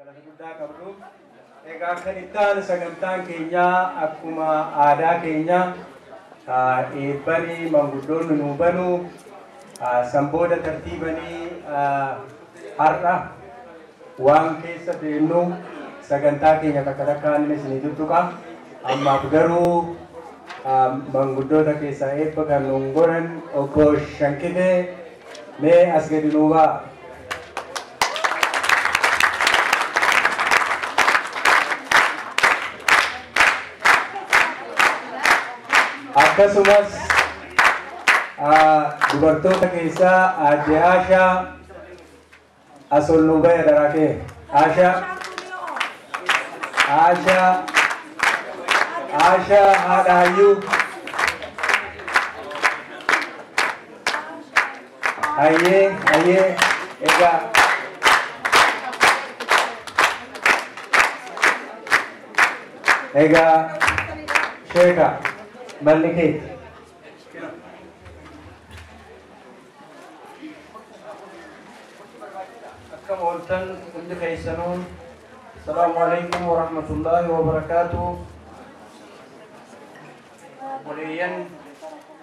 Egaa kan ittaan sagantaan keenya akkuma aadaa keenya eebbanii manguddoonni nuu banuu sanbooda tartiibanii har'a waan keessa deemnu sagantaa keenya takka-takkaan isinii tuttuqa. Ammaaf garuu manguddoota keessaa eebba kan nuun godhan obbo Shankitee mee as gadi nuu ba'a. Akkasumas dubartoota keessaa Aadde Aashaa asol nuu ba'e daraakee Aashaa haadha hayyuu hayyee egaa sheeka Malike. Akkam ooltan hundi keessanuu. Assalaamu alaykum wa rahmatullahi wa barakaatuh. Waliyan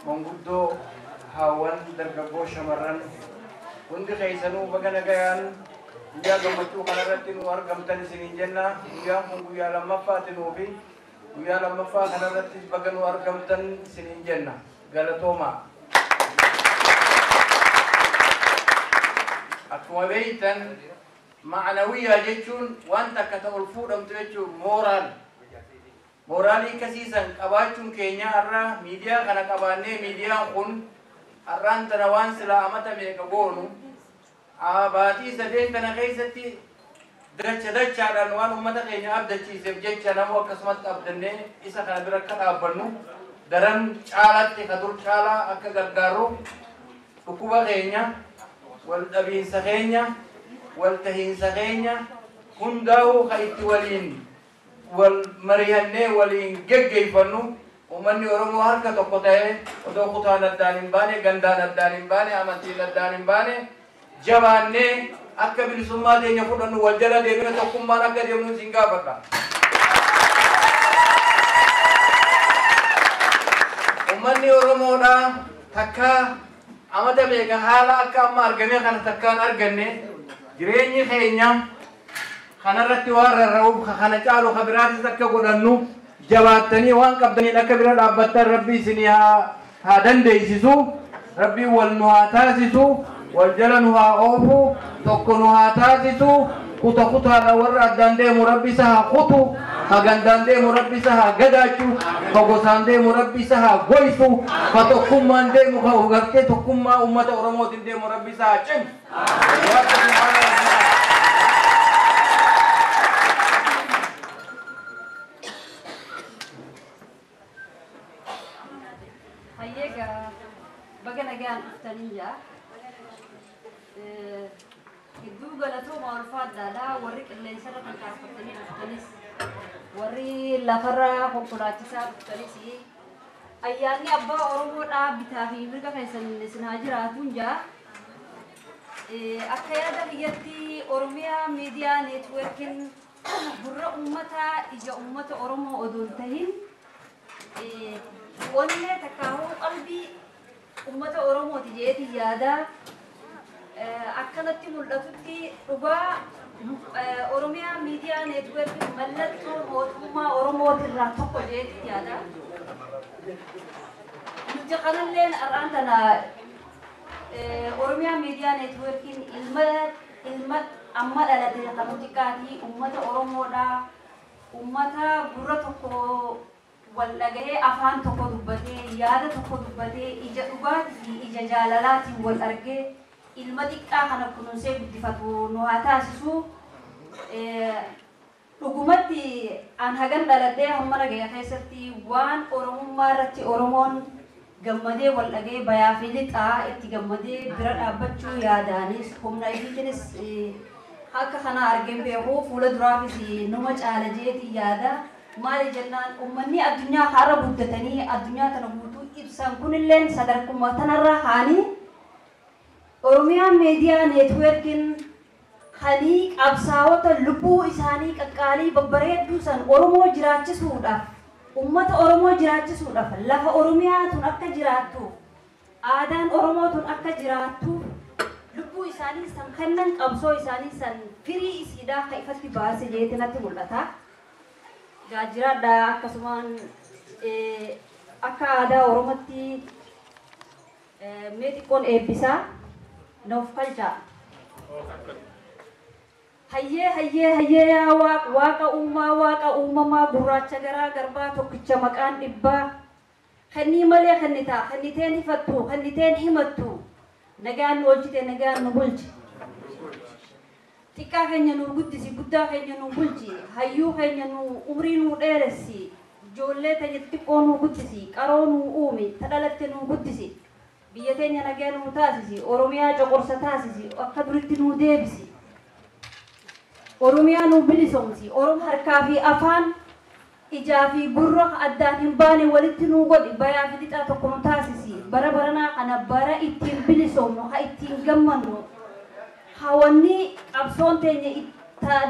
manguddoo haawwan dargaggoo shamarran hundi keessanuu baga nagayaan guyyaa gammachuu kanarratti nu argamtan isiniin jenna. Guyyaan kun guyyaa lammaffaati nuufi. Guyyaa lammaffaa kanarratti baga nu argamtan isiniin jenna. Galatooma. Akkuma beektan ma'anawiyyaa jechuun wanta akka ta'u ol fuudhamtu jechuun mooraalii akkasiisan qabaachuun keenya har'a miidiyaa kana qabaannee miidiyaan kun har'aan tana waan silaa amata meeqa goonu baatii sadeen kana keessatti dachaadhaan waan uummata keenya abdachiiseef jecha namoo akkasumatti abdannee isa kana bira akka dhaabbannu daran caalaatti ka dur caalaa akka gargaarru dhukkuba keenya wal dhabiinsa keenya wal tahiinsa keenya hundaa'uu ka itti waliin wal marihannee waliin geggeeffannu uummanni Oromoo harka tokko ta'ee odoo kutaan addaan hin baane gandaan addaan hin baane amantiin addaan hin baane jabaannee akka bilisummaa teenya fudhannu wal jala deemee tokkummaan akka deemnu isin gaafadha. Uummanni Oromoodha takka amata beeka haala akka amma argamee kana takkaan arganne jireenyi keenya kanarratti waan rarra'uuf kana caalu ka biraatis akka godhannu jabaattanii waan qabdaniin akka bira dhaabbattan rabbi isinii haa dandeessisu rabbiin wal nu haa taasisu والجلن ها أوفو تكون ها تازتو كتا كتا ورا داندي مربي سها خطو هاغان دي مربي سها غداچو فغوسان دي مربي سها غويسو فتوكمان دي مخوغرتي توكما امه اورمو دي مربي سها چن هيجا بغنا جان افتنيا Iddoo galatooma ulfaadhaadha warri qilleensarra kan kaasfatanii dhuftanis warri lafarra konkolaachisaa dhuftanis ayyaanni abbaa Oromoodhaa bitaa fi mirga keessan isin haa jiraatuun jaa akka yaada biyyatti Oromiyaa miidiyaa neetwoorkiin gurra uummataa ija uummata Oromoo odoon tahin onnee takkaahuu qalbii uummata Oromooti jeeti yaada akkanatti mul'atutti dhugaa Oromiyaa miidiyaa neetwoorkiin mallattoo mootummaa Oromootirraa tokko jeetti yaada. Nuti kanalleen har'aan tana Oromiyaa miidiyaa neetwoorkiin ilma amma dhalate kan nuti qaatii uummata Oromoodhaa uummata gurra tokko wal dhagahee afaan tokko dubbatee yaada tokko dubbatee ija dhugaatii fi ija jaalalaatiin wal argee ilma xiqqaa kana kunuunsee guddifatu nu haa taasisu. Dhugumatti an hagan dhaladhee hamma nagaya keessatti waan Oromummaa irratti Oromoon gammadee wal dhagee bayaa fi lixaa itti gammadee bira dhaabbachuu yaadaanis humna ibiitinis akka kana argeen beeku fuula duraafis nama caala jeeti yaada. Maali jennaan uummanni addunyaa har'a guddatanii addunyaa tana guutuu ibsan kunilleen sadarkuma tanarra haanii Oromiyaa miidiyaa neetwoorkiin خليق أبساوة اللبو إساني كقالي ببريد دوسان أورمو جراج سودا أمة أورمو جراج سودا لفا أورميات أكا جراتو آدان أورمو أكا جراتو لبو إساني سن خنن أبسو إساني سن فري إسيدا خيفت باس جيتنا تمولتا جاجرا دا أكا سمان أكا آدا أورمتي ميتي كون إبسا نوفقل جا هيا يا واقع أمما براچا غرا غربا توكچا مكان دبا خني ملي خنيتا خنيتين فتو خنيتين همتو نغان ولچته نغان نبولچ تيكا خنيا نو غدسي بودا خنيا نو بولچي هيو خنيا نو عمري نو ديرسي جولة تيتيكو نو غدسي قرو نو اومي تدلت نو غدسي بيتين نغان نو تاسسي اوروميا چقرسا تاسسي اكدرت نو ديبسي أوروميا نوبلي سومسي أوروم هركافي أفان إجافي برق أدان هنباني ولتنو قد بيا في ديتا تقوم تاسسي برنا أنا برا إتين بلي سومو ها إتين جمانو هاوني أبسون تاني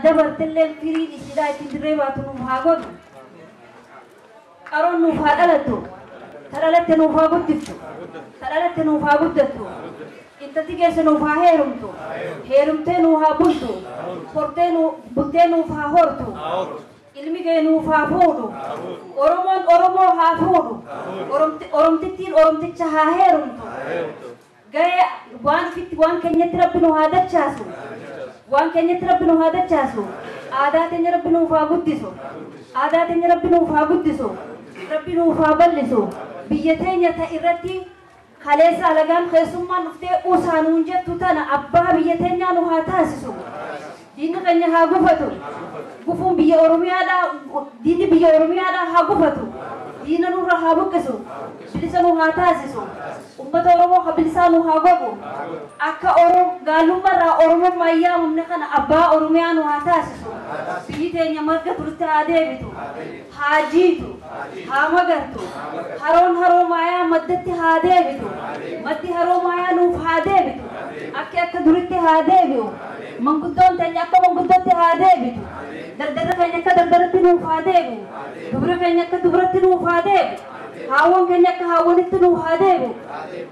دبر تلل فريد إسيدا إتين دريباتو نوهاقود أرون نوفادلتو تلالت نوفاقودتو تلالت نوفاقودتو إنت تيجي نوفا هيرمتو هيرمتين نوها بولتو portenu butenu fahortu ilmi genu fafudu oromo hafudu oromtitin oromticha haheruntu gaya wan kenyat rabbinu hadachasu wan kenyat rabbinu hadachasu adatenya rabbinu faguddisu adatenya rabbinu faguddisu rabbinu faballisu biyatenya ta irati khalesa lagan khesumma nufte usanun jettu tana abba biyatenya nu hatasisu dini kanya hagufatu gufun biya Oromia da dini biya Oromia da hagufatu dina nurra habukesu bilisanu hatasisu ummata Oromo habilisanu hagobu akka Orom galumara Oromo maya mumne kana abba Oromia nu hatasisu biyitenya marga turta adebitu hajitu hamagartu haron maya maddati hadebitu maddi haron maya nu hadebitu akka durite hadebiu mangudon tanya ka mangudon ti hadebitu dardara kanya ka dardara tinu hadebu dubra kanya ka dubra tinu hadebu hawon kanya ka hawon tinu hadebu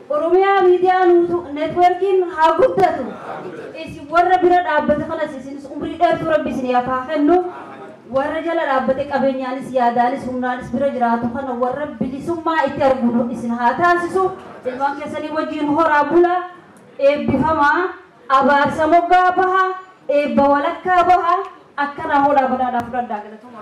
Oromia media networking haguddatu isi warra bira dhabbata kana sisin umri dheertu rabbisni afaaqannu warra jala dhabbate qabeenyaanis yaadaanis humnaanis bira jiraatu kana warra bilisummaa itti arguu isin haa taasisu ilmaan keessanii wajjin horaa bula eebbifama abaarsa moggaa baha eebba walakkaa baha akkana horaa badaadhaaf fudhadhaa galatuma